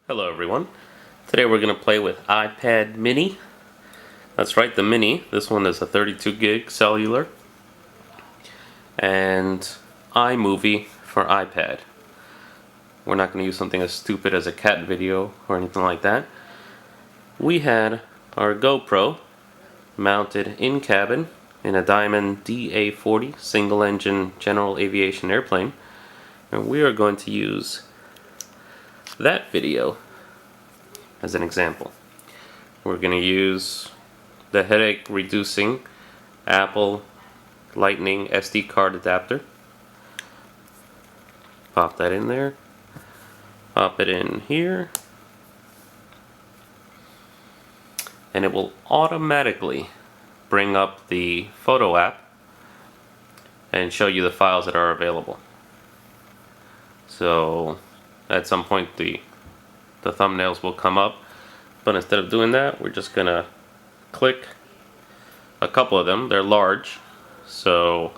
Hello everyone. Today we're going to play with iPad mini. That's right, the mini. This one is a 32 gig cellular. And iMovie for iPad. We're not going to use something as stupid as a cat video or anything like that. We had our GoPro mounted in cabin in a Diamond DA40 single engine general aviation airplane. And we are going to use that video as an example. We're going to use the headache reducing Apple Lightning SD card adapter. Pop that in there. Pop it in here. And it will automatically bring up the photo app and show you the files that are available. So at some point the thumbnails will come up, but instead of doing that, we're just gonna click a couple of them. They're large, so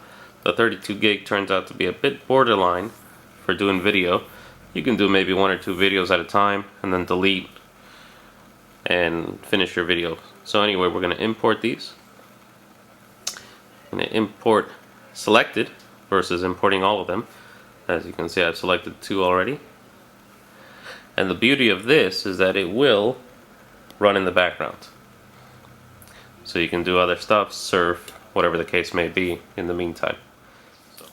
the 32 gig turns out to be a bit borderline for doing video. You can do maybe 1 or 2 videos at a time and then delete and finish your video. So anyway, we're gonna import these. I'm gonna import selected versus importing all of them. As you can see, I've selected 2 already. And the beauty of this is that it will run in the background. So you can do other stuff, surf, whatever the case may be in the meantime.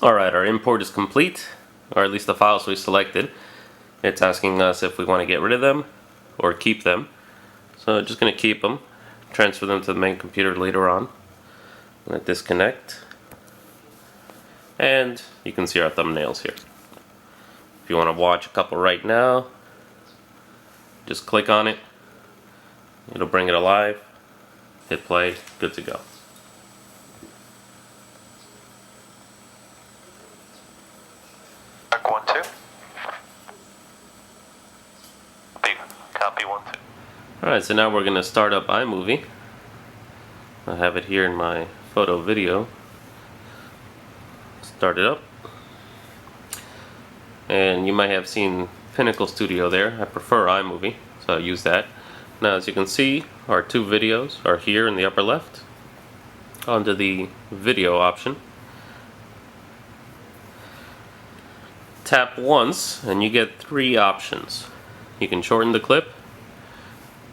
Alright, our import is complete, or at least the files we selected. It's asking us if we want to get rid of them or keep them. So I'm just going to keep them, transfer them to the main computer later on. I'm going to disconnect. And you can see our thumbnails here. If you want to watch a couple right now, just click on it. It'll bring it alive. Hit play. Good to go. Back 1, 2. Big copy 1, 2. Alright, so now we're going to start up iMovie. I have it here in my photo video. Start it up. And you might have seen Pinnacle Studio there. I prefer iMovie, so I use that. Now as you can see, our 2 videos are here in the upper left under the video option. Tap once and you get 3 options. You can shorten the clip,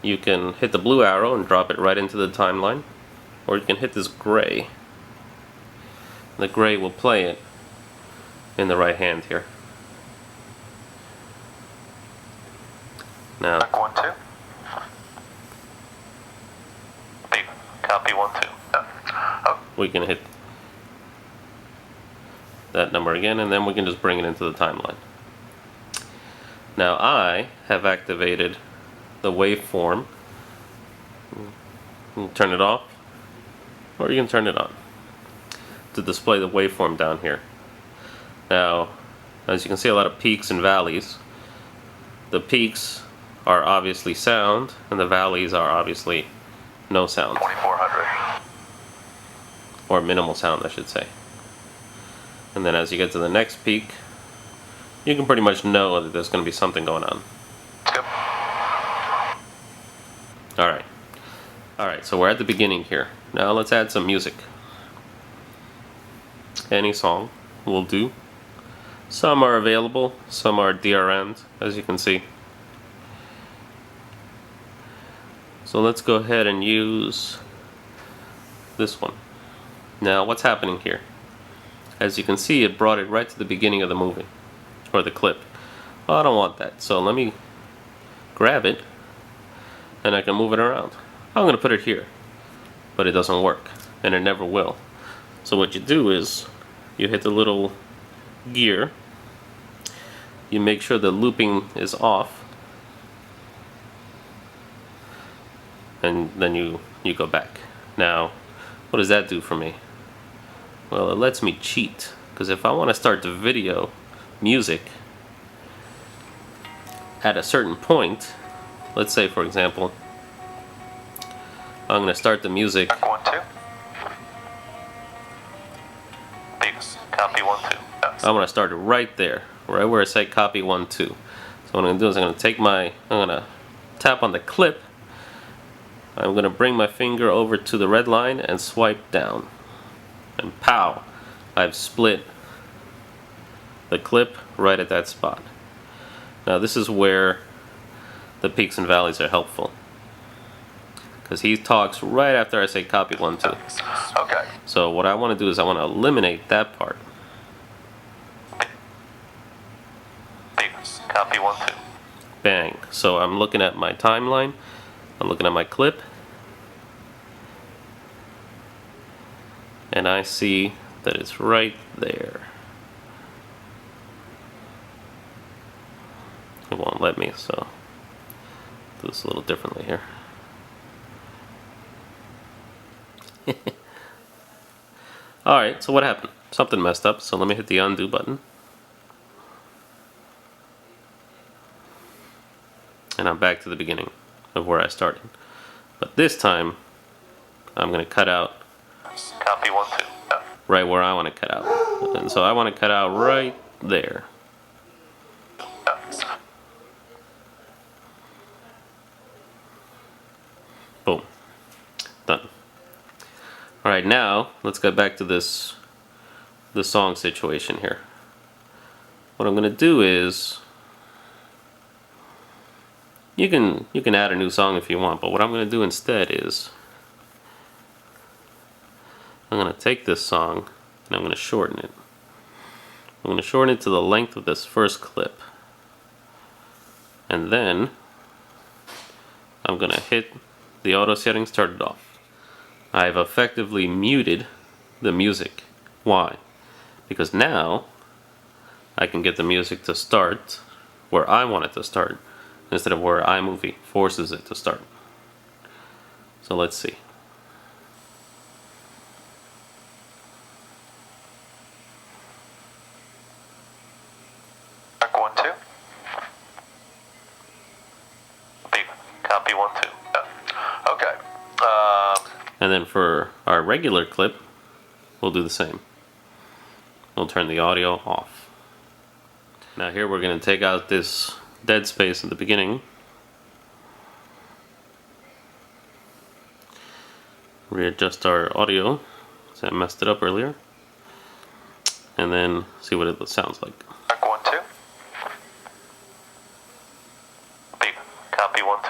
you can hit the blue arrow and drop it right into the timeline, or you can hit this gray. The gray will play it in the right hand here. Now, Back 1, 2. Big copy 1, 2. Oh. we can hit that number again, and then we can just bring it into the timeline. Now I have activated the waveform. You can turn it off, or you can turn it on to display the waveform down here. Now, as you can see, a lot of peaks and valleys. The peaks are obviously sound, and the valleys are obviously no sound. 2400. Or minimal sound, I should say. And then as you get to the next peak, you can pretty much know that there's going to be something going on. Yep. Alright, so we're at the beginning here. Now let's add some music. Any song will do. Some are available, some are DRMs, as you can see. So let's go ahead and use this one. Now what's happening here? As you can see, it brought it right to the beginning of the movie, or the clip. Well, I don't want that, so let me grab it and I can move it around. I'm going to put it here, but it doesn't work, and it never will. So what you do is you hit the little gear, you make sure the looping is off, and then you go back. Now, what does that do for me? Well, it lets me cheat, because if I want to start the video music at a certain point, let's say for example, I'm going to start the music. Back 1, 2. Big copy 1, 2. I want to start it right there, right where I say copy 1, 2. So So what I'm gonna do is I'm gonna tap on the clip. I'm gonna bring my finger over to the red line and swipe down. And pow! I've split the clip right at that spot. Now this is where the peaks and valleys are helpful, because he talks right after I say copy 1, 2. Okay. So what I want to do is I want to eliminate that part. Big. Copy 1, 2. Bang. So I'm looking at my timeline, I'm looking at my clip, and I see that it's right there. It won't let me, so do this a little differently here. Alright, so what happened? Something messed up, so let me hit the undo button. And I'm back to the beginning of where I started. But this time, I'm going to cut out Copy 1, 2. right where I want to cut out. And so I want to cut out right there. Boom. Done. Alright, now let's get back to the song situation here. What I'm going to do is, you can add a new song if you want, but what I'm going to do instead is I'm going to take this song and I'm going to shorten it. I'm going to shorten it to the length of this first clip. And then I'm going to hit the auto settings, turn it off. I've effectively muted the music. Why? Because now I can get the music to start where I want it to start, instead of where iMovie forces it to start. So let's see. Mark 1, 2. Big. Copy 1, 2. Okay. And then for our regular clip, we'll do the same. We'll turn the audio off. Now here we're going to take out this dead space at the beginning. Readjust our audio, so I messed it up earlier. And then see what it sounds like. Mark 1, 2. Big. Copy 1, 2.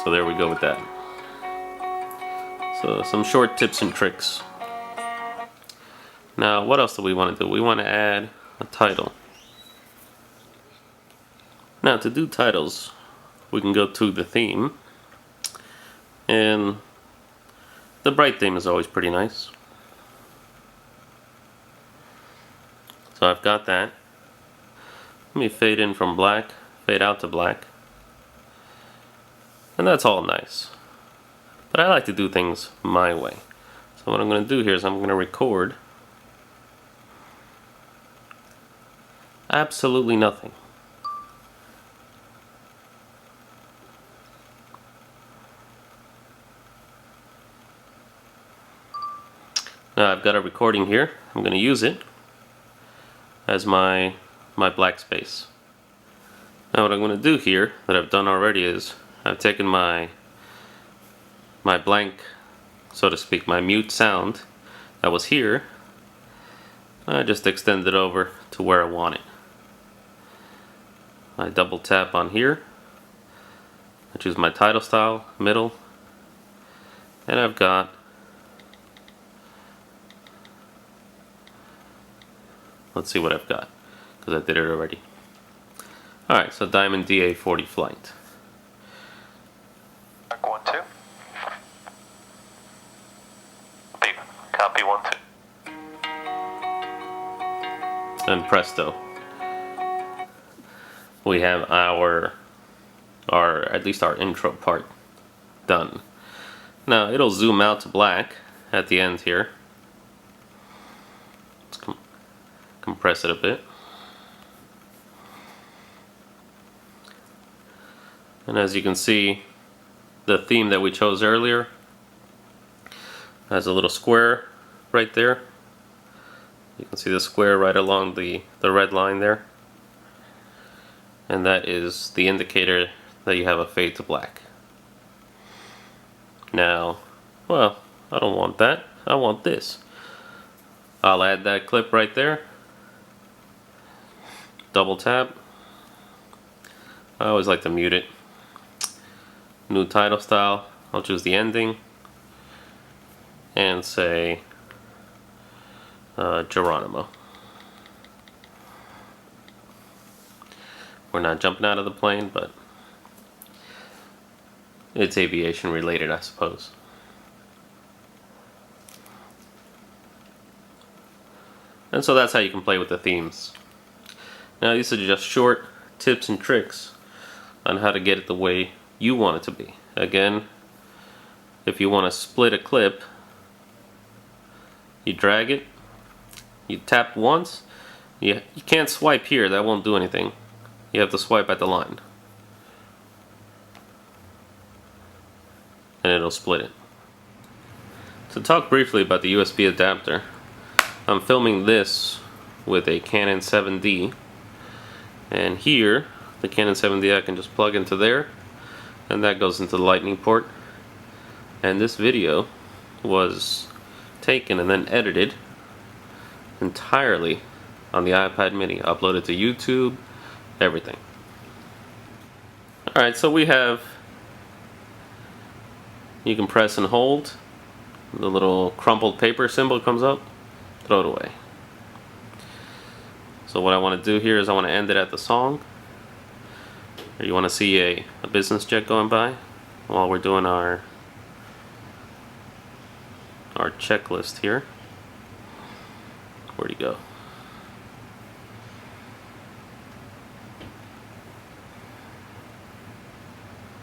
So there we go with that. So some short tips and tricks. Now what else do we want to do? We want to add a title. Now to do titles, we can go to the theme, and the bright theme is always pretty nice. So I've got that. Let me fade in from black, fade out to black. And that's all nice. But I like to do things my way. So what I'm going to do here is I'm going to record absolutely nothing. Now I've got a recording here. I'm going to use it as my black space. Now what I'm going to do here, that I've done already, is I've taken my blank, so to speak, my mute sound that was here. I just extend it over to where I want it. I double tap on here. I choose my title style, middle, and I've got let's see what I've got, because I did it already. Alright, so Diamond DA40 flight. Mark 1, 2. Big. Copy 1, 2. And presto, we have our at least our intro part done. Now it'll zoom out to black at the end here. Let's compress it a bit. And as you can see, the theme that we chose earlier has a little square right there. You can see the square right along the red line there. and that is the indicator that you have a fade to black. Now, well, I don't want that. I want this. I'll add that clip right there. Double tap. I always like to mute it. New title style. I'll choose the ending and say Geronimo. We're not jumping out of the plane, but it's aviation related, I suppose. And so that's how you can play with the themes. Now these are just short tips and tricks on how to get it the way you want it to be. Again, if you want to split a clip, you drag it, you tap once, you can't swipe here, that won't do anything. You have to swipe at the line. And it'll split it. To talk briefly about the USB adapter, I'm filming this with a Canon 7D, and here the Canon 7D I can just plug into there, and that goes into the lightning port. And this video was taken and then edited entirely on the iPad mini, uploaded to YouTube, everything. Alright, so we have, you can press and hold, the little crumpled paper symbol comes up, throw it away. So what I want to do here is I want to end it at the song. Or you want to see a business jet going by while we're doing our checklist here. Where'd he go?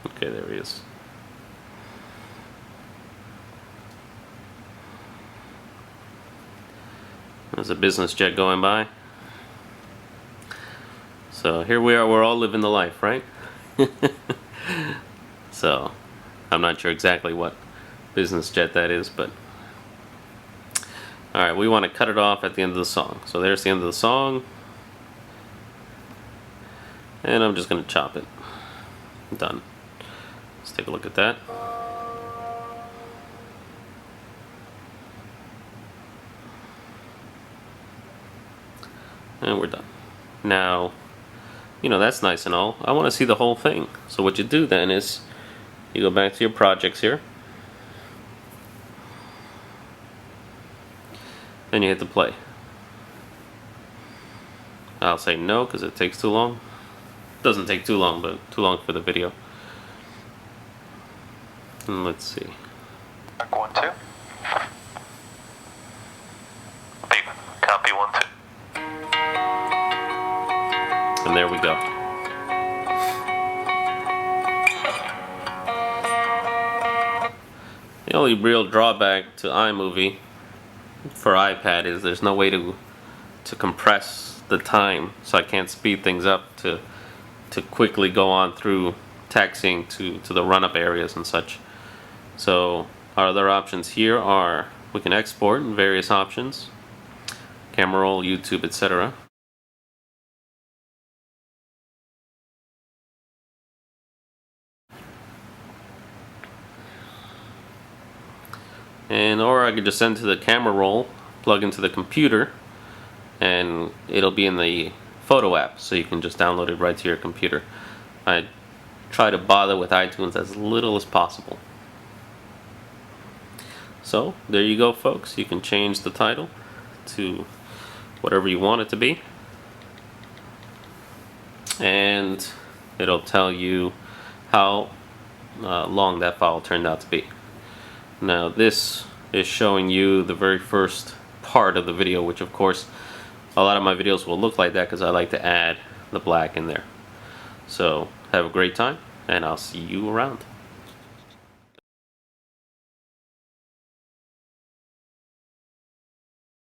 Okay, there he is. There's a business jet going by. So here we are, we're all living the life, right? So, I'm not sure exactly what business jet that is, but alright, we want to cut it off at the end of the song. So there's the end of the song. And I'm just going to chop it. Done. Let's take a look at that. And we're done. Now, you know, that's nice and all. I want to see the whole thing. So what you do then is you go back to your projects here. And you hit the play. I'll say no because it takes too long. Doesn't take too long, but too long for the video. And let's see. Mark 1, 2. Big copy 1, 2. And there we go. The only real drawback to iMovie for iPad is there's no way to compress the time, so I can't speed things up to quickly go on through taxiing to the run-up areas and such. So our other options here are we can export in various options, camera roll, YouTube, etc. Or I could just send to the camera roll, plug into the computer, and it'll be in the photo app, so you can just download it right to your computer. I try to bother with iTunes as little as possible. So there you go, folks. You can change the title to whatever you want it to be, and it'll tell you how long that file turned out to be. Now this is showing you the very first part of the video, which of course a lot of my videos will look like that because I like to add the black in there. So have a great time, and I'll see you around.